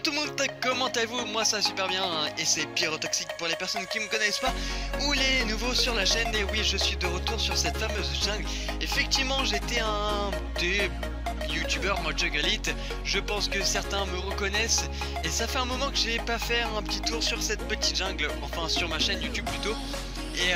tout le monde, comment allez-vous? Moi ça va super bien hein, et c'est Pyrotoxique pour les personnes qui me connaissent pas ou les nouveaux sur la chaîne. Et oui, je suis de retour sur cette fameuse jungle. Effectivement, j'étais un des youtubeurs mode Junglite. Je pense que certains me reconnaissent et ça fait un moment que j'ai pas fait un petit tour sur cette petite jungle, enfin sur ma chaîne YouTube plutôt. Et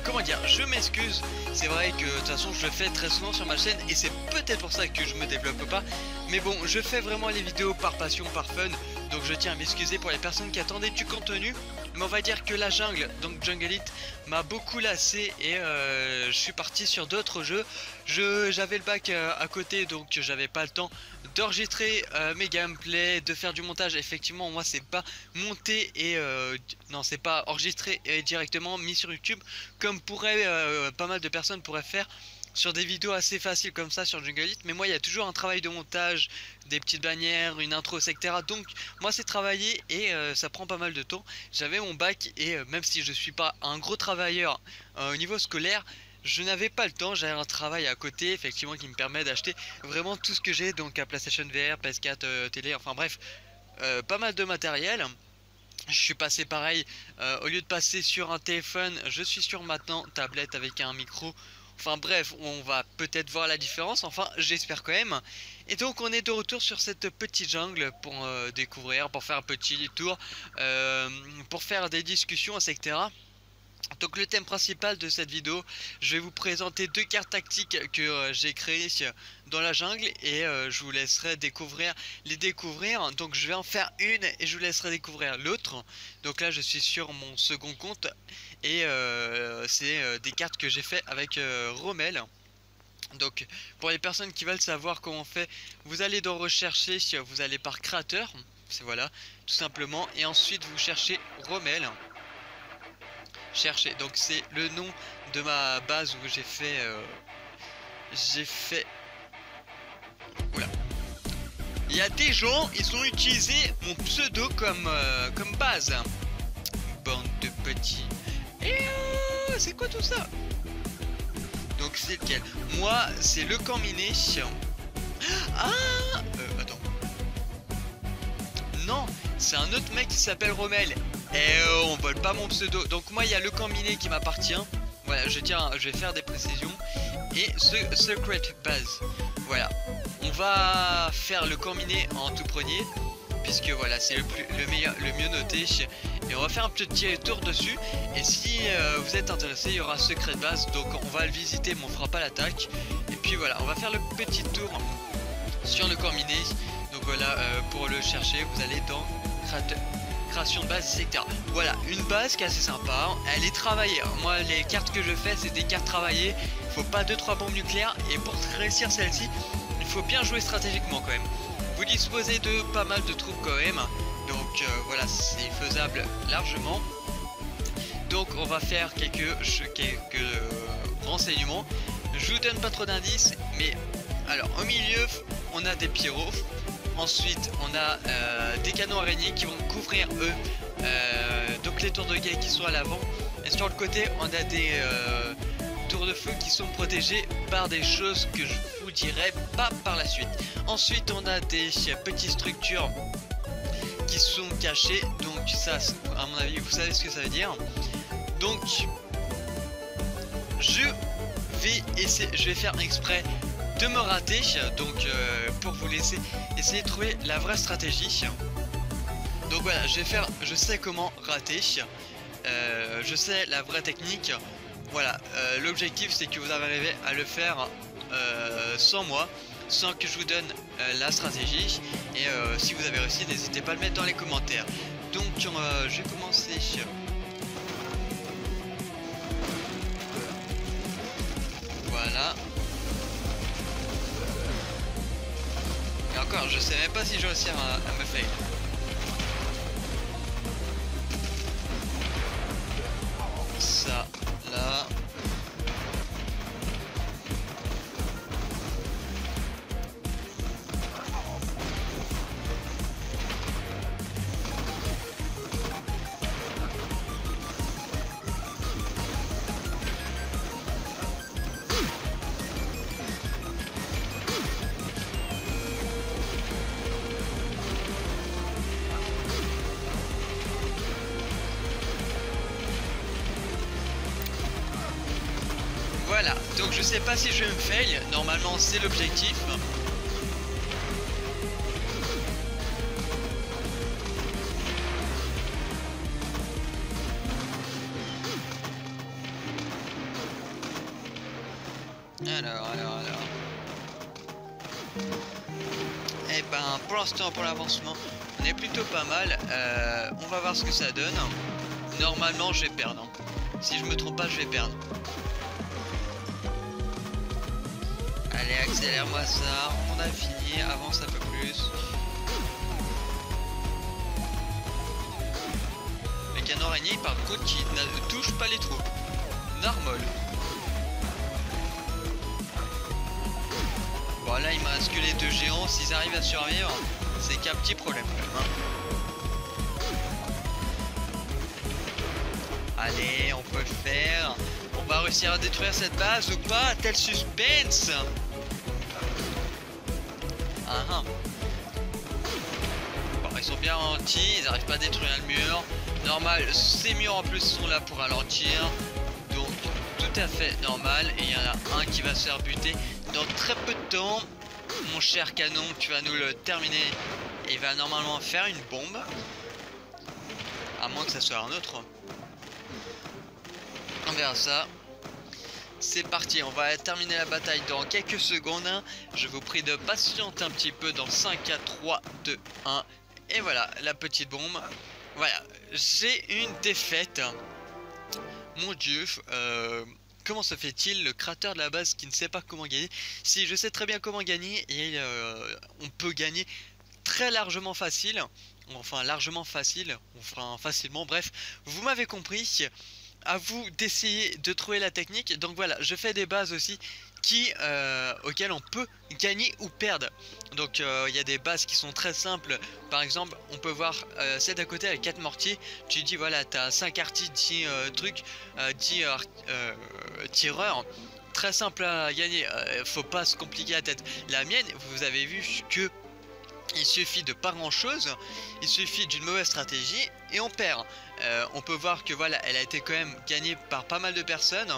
comment dire, je m'excuse, c'est vrai que de toute façon je le fais très souvent sur ma chaîne et c'est peut-être pour ça que je me développe pas. Mais bon, je fais vraiment les vidéos par passion, par fun, donc je tiens à m'excuser pour les personnes qui attendaient du contenu. Mais on va dire que la jungle, donc Junglite, m'a beaucoup lassé et je suis parti sur d'autres jeux. J'avais le bac à côté, donc j'avais pas le temps d'enregistrer mes gameplays, de faire du montage. Effectivement, moi c'est pas monté et non, c'est pas enregistré et directement mis sur YouTube comme pourrait pas mal de personnes pourraient faire sur des vidéos assez faciles comme ça sur Junglite. Mais moi il y a toujours un travail de montage, des petites bannières, une intro, etc. Donc moi c'est travailler et ça prend pas mal de temps. J'avais mon bac et même si je suis pas un gros travailleur au niveau scolaire, je n'avais pas le temps. J'avais un travail à côté effectivement qui me permet d'acheter vraiment tout ce que j'ai, donc à PlayStation VR, PS4, télé, enfin bref, pas mal de matériel. Je suis passé pareil, au lieu de passer sur un téléphone, je suis sur maintenant tablette avec un micro. Enfin bref, on va peut-être voir la différence, enfin j'espère quand même. Et donc on est de retour sur cette petite jungle pour découvrir, pour faire un petit tour, pour faire des discussions, etc. Donc le thème principal de cette vidéo, je vais vous présenter deux cartes tactiques que j'ai créées dans la jungle et je vous laisserai les découvrir. Donc je vais en faire une et je vous laisserai découvrir l'autre. Donc là je suis sur mon second compte et c'est des cartes que j'ai fait avec Rommel. Donc pour les personnes qui veulent savoir comment on fait, vous allez dans rechercher, vous allez par créateur, c'est voilà, tout simplement, et ensuite vous cherchez Rommel. Chercher, donc c'est le nom de ma base où j'ai fait oula, il y a des gens, ils ont utilisé mon pseudo comme base. Bande de petits. Et c'est quoi tout ça? Donc c'est lequel? Moi c'est le camp miné. Ah attends, non, c'est un autre mec qui s'appelle Rommel. Et on vole pas mon pseudo. Donc moi il y a le camp miné qui m'appartient. Voilà, je vais faire des précisions. Et ce secret base. Voilà, on va faire le camp miné en tout premier, puisque voilà c'est le mieux noté. Et on va faire un petit tour dessus. Et si vous êtes intéressé, il y aura secret base. Donc on va le visiter mais on fera pas l'attaque. Et puis voilà, on va faire le petit tour sur le camp miné. Donc voilà, pour le chercher vous allez dans création de base, etc. Voilà, une base qui est assez sympa, elle est travaillée. Moi les cartes que je fais c'est des cartes travaillées. Il faut pas 2-3 bombes nucléaires. Et pour réussir celle-ci, il faut bien jouer stratégiquement quand même. Vous disposez de pas mal de troupes quand même. Donc voilà, c'est faisable largement. Donc on va faire quelques renseignements. Je vous donne pas trop d'indices, mais alors au milieu on a des pyros. Ensuite on a des canons araignées qui vont couvrir eux donc les tours de guet qui sont à l'avant. Et sur le côté on a des tours de feu qui sont protégés par des choses que je vous dirai pas par la suite. Ensuite on a des petites structures qui sont cachées. Donc ça à mon avis vous savez ce que ça veut dire. Donc je vais faire exprès de me rater, donc pour vous laisser essayer de trouver la vraie stratégie. Donc voilà, je sais comment rater, je sais la vraie technique. Voilà, l'objectif c'est que vous arrivez à le faire sans moi, sans que je vous donne la stratégie. Et si vous avez réussi, n'hésitez pas à le mettre dans les commentaires. Donc je vais commencer. Voilà. Et encore, je sais même pas si je vais réussir à me fail. Ça, là. voilà, donc je sais pas si je vais me fail, normalement c'est l'objectif. Alors. Et ben pour l'instant, pour l'avancement, on est plutôt pas mal. On va voir ce que ça donne. Normalement je vais perdre. Si je me trompe pas, je vais perdre. Allez, accélère-moi ça. On a fini, avance un peu plus. Le canon araignée par contre qui ne touche pas les troupes. Normal. Bon là il m'a reste que les deux géants, s'ils arrivent à survivre, c'est qu'un petit problème quand même, hein. Allez, on peut le faire. On va réussir à détruire cette base ou pas? Tel suspense. Bon, ils sont bien ralentis, ils n'arrivent pas à détruire le mur. Normal, ces murs en plus sont là pour ralentir. Donc tout à fait normal. Et il y en a un qui va se faire buter dans très peu de temps. Mon cher canon, tu vas nous le terminer. Et il va normalement faire une bombe. À moins que ça soit un autre. On verra ça. C'est parti, on va terminer la bataille dans quelques secondes. Je vous prie de patienter un petit peu dans 5, 4, 3, 2, 1. Et voilà, la petite bombe. Voilà, j'ai une défaite. Mon dieu, comment se fait-il, le créateur de la base qui ne sait pas comment gagner? Si, je sais très bien comment gagner et on peut gagner très largement facile. Enfin, largement facile, enfin facilement, bref, vous m'avez compris. À vous d'essayer de trouver la technique. Donc voilà, je fais des bases aussi auxquelles on peut gagner ou perdre. Donc il y a des bases qui sont très simples. Par exemple, on peut voir celle d'à côté avec 4 mortiers. Tu dis voilà, tu as 5 artis, 10 trucs, 10 tireurs. Très simple à gagner, faut pas se compliquer la tête. La mienne, vous avez vu que il suffit de pas grand chose, il suffit d'une mauvaise stratégie et on perd. On peut voir que voilà, elle a été quand même gagnée par pas mal de personnes.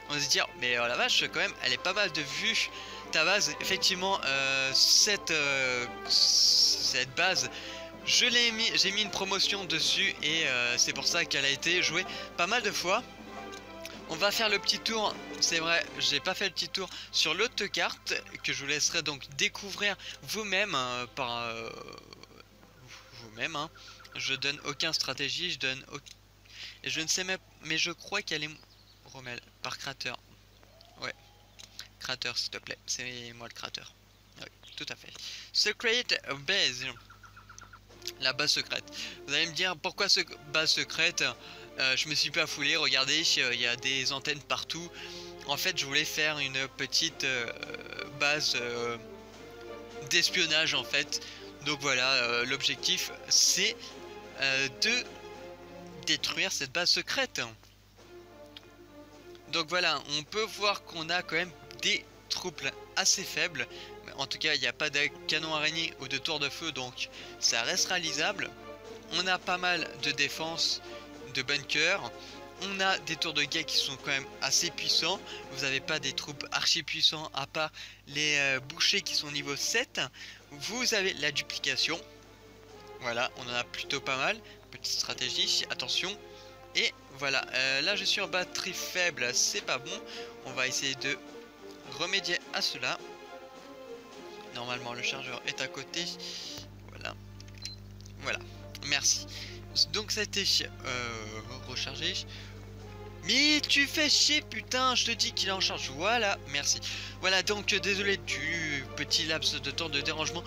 On va se dire, mais la vache, quand même, elle est pas mal de vues. Ta base, effectivement, cette base, j'ai mis une promotion dessus et c'est pour ça qu'elle a été jouée pas mal de fois. On va faire le petit tour, c'est vrai, j'ai pas fait le petit tour sur l'autre carte que je vous laisserai donc découvrir vous-même par vous-même. Je donne aucun stratégie, je donne et je ne sais même, mais je crois qu'elle est Rommel par créateur. Ouais, créateur s'il te plaît, c'est moi le créateur. Oui, tout à fait. Secret base, la base secrète. Vous allez me dire pourquoi ce base secrète? Je me suis pas foulé, regardez, il y a des antennes partout. En fait, je voulais faire une petite base d'espionnage en fait. Donc voilà, l'objectif c'est de détruire cette base secrète. Donc voilà, on peut voir qu'on a quand même des troupes assez faibles. En tout cas, il n'y a pas de canon araignée ou de tour de feu, donc ça restera lisable. On a pas mal de défense, de bunkers. On a des tours de guet qui sont quand même assez puissants. Vous n'avez pas des troupes archi puissants à part les bouchers qui sont niveau 7. Vous avez la duplication. Voilà, on en a plutôt pas mal. Petite stratégie, attention. Et voilà, là je suis en batterie faible, c'est pas bon. On va essayer de remédier à cela. Normalement le chargeur est à côté. Voilà. Voilà, merci. Donc ça a été rechargé. Mais tu fais chier putain, je te dis qu'il est en charge. Voilà, merci. Voilà, donc désolé du petit laps de temps de dérangement.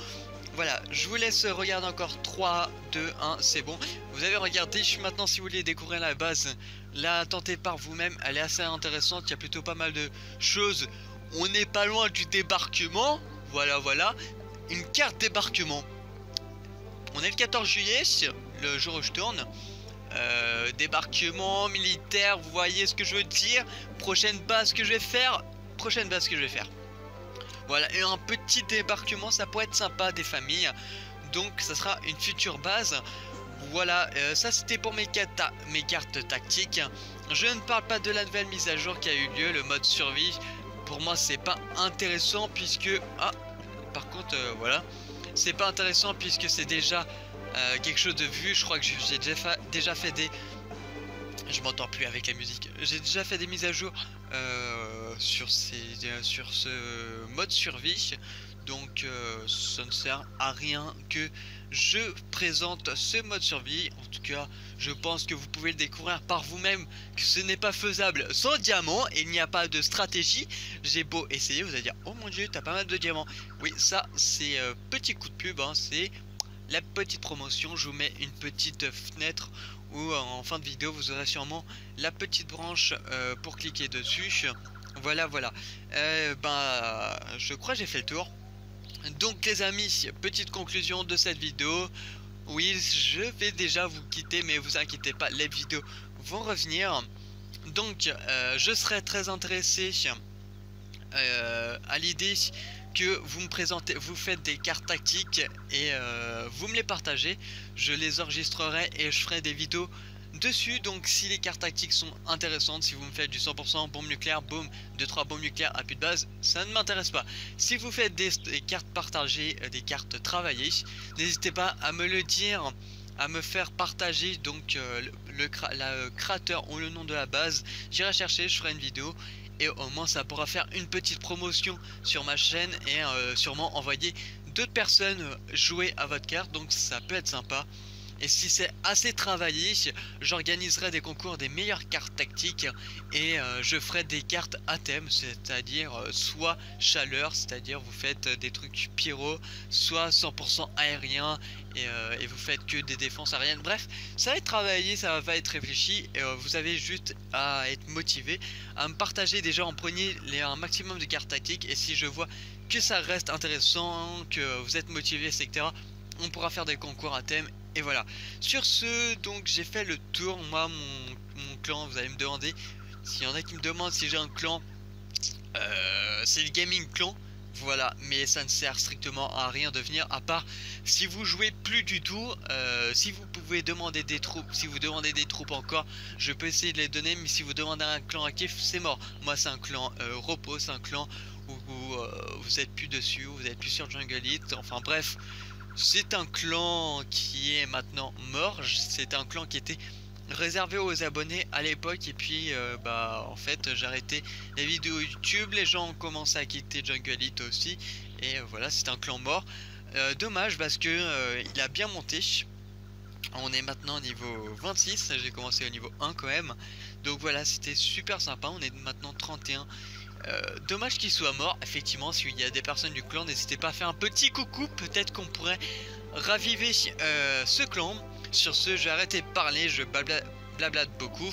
Voilà, je vous laisse regarder encore 3, 2, 1, c'est bon. Vous avez regardé, maintenant si vous voulez découvrir la base, la tentez par vous-même, elle est assez intéressante, il y a plutôt pas mal de choses. On n'est pas loin du débarquement, voilà, voilà. Une carte débarquement. On est le 14 juillet, le jour où je tourne. Débarquement militaire, vous voyez ce que je veux dire. Prochaine base que je vais faire. Voilà, et un petit débarquement, ça pourrait être sympa des familles. Donc ça sera une future base. Voilà, ça c'était pour mes cartes tactiques. Je ne parle pas de la nouvelle mise à jour qui a eu lieu, le mode survie. Pour moi c'est pas intéressant puisque... Ah, par contre voilà, c'est pas intéressant puisque c'est déjà quelque chose de vu. Je crois que j'ai déjà fait des... Je m'entends plus avec la musique. J'ai déjà fait des mises à jour sur ce mode survie. Donc ça ne sert à rien que je présente ce mode survie. En tout cas, je pense que vous pouvez le découvrir par vous-même, que ce n'est pas faisable sans diamant. Et il n'y a pas de stratégie. J'ai beau essayer, vous allez dire, oh mon dieu, t'as pas mal de diamants. Oui, ça c'est petit coup de pub, hein, c'est la petite promotion. Je vous mets une petite fenêtre où en fin de vidéo vous aurez sûrement la petite branche pour cliquer dessus. Voilà, voilà. Je crois que j'ai fait le tour. Donc les amis, petite conclusion de cette vidéo. Oui, je vais déjà vous quitter, mais vous inquiétez pas, les vidéos vont revenir. Donc je serais très intéressé à l'idée que vous me présentez, vous faites des cartes tactiques et vous me les partagez. Je les enregistrerai et je ferai des vidéos dessus. Donc si les cartes tactiques sont intéressantes, si vous me faites du 100% bombe nucléaire, boum, 2-3 bombes nucléaires à plus de base, ça ne m'intéresse pas. Si vous faites des cartes partagées, des cartes travaillées, n'hésitez pas à me le dire, à me faire partager donc le créateur ou le nom de la base. J'irai chercher, je ferai une vidéo et au moins ça pourra faire une petite promotion sur ma chaîne et sûrement envoyer d'autres personnes jouer à votre carte, donc ça peut être sympa. Et si c'est assez travaillé, j'organiserai des concours des meilleures cartes tactiques et je ferai des cartes à thème, c'est-à-dire soit chaleur, c'est-à-dire vous faites des trucs pyro, soit 100% aérien et vous faites que des défenses aériennes. Bref, ça va être travaillé, ça va être réfléchi et vous avez juste à être motivé, à me partager déjà en premier un maximum de cartes tactiques, et si je vois que ça reste intéressant, que vous êtes motivé, etc., on pourra faire des concours à thème. Et voilà, sur ce, donc j'ai fait le tour. Moi, mon clan, vous allez me demander, s'il y en a qui me demandent si j'ai un clan, c'est le gaming clan. Voilà, mais ça ne sert strictement à rien de venir, à part si vous jouez plus du tout. Si vous pouvez demander des troupes, si vous demandez des troupes encore, je peux essayer de les donner, mais si vous demandez un clan à kiff, c'est mort. Moi c'est un clan repos, c'est un clan où vous êtes plus dessus, vous êtes plus sur Jungle Elite, enfin bref. C'est un clan qui est maintenant mort. C'est un clan qui était réservé aux abonnés à l'époque, et puis en fait j'ai arrêté les vidéos YouTube, les gens ont commencé à quitter Jungle Elite aussi, et voilà, c'est un clan mort. Dommage parce que il a bien monté. On est maintenant au niveau 26, j'ai commencé au niveau 1 quand même. Donc voilà, c'était super sympa, on est maintenant 31. Dommage qu'il soit mort. Effectivement, s'il y a des personnes du clan, n'hésitez pas à faire un petit coucou. Peut-être qu'on pourrait raviver ce clan. Sur ce, je vais arrêter de parler, je blablate beaucoup.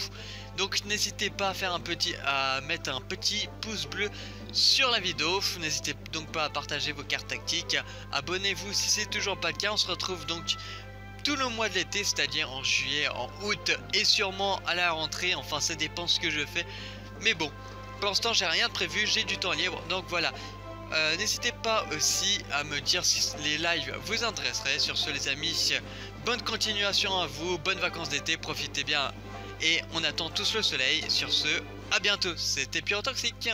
Donc n'hésitez pas à faire à mettre un petit pouce bleu sur la vidéo. N'hésitez donc pas à partager vos cartes tactiques. Abonnez-vous si c'est toujours pas le cas. On se retrouve donc tout le mois de l'été, c'est-à-dire en juillet, en août et sûrement à la rentrée. Enfin, ça dépend ce que je fais. Mais bon, pour l'instant j'ai rien de prévu, j'ai du temps libre, donc voilà. N'hésitez pas aussi à me dire si les lives vous intéresseraient. Sur ce les amis, bonne continuation à vous, bonnes vacances d'été, profitez bien et on attend tous le soleil. Sur ce, à bientôt, c'était Pyrotoxique.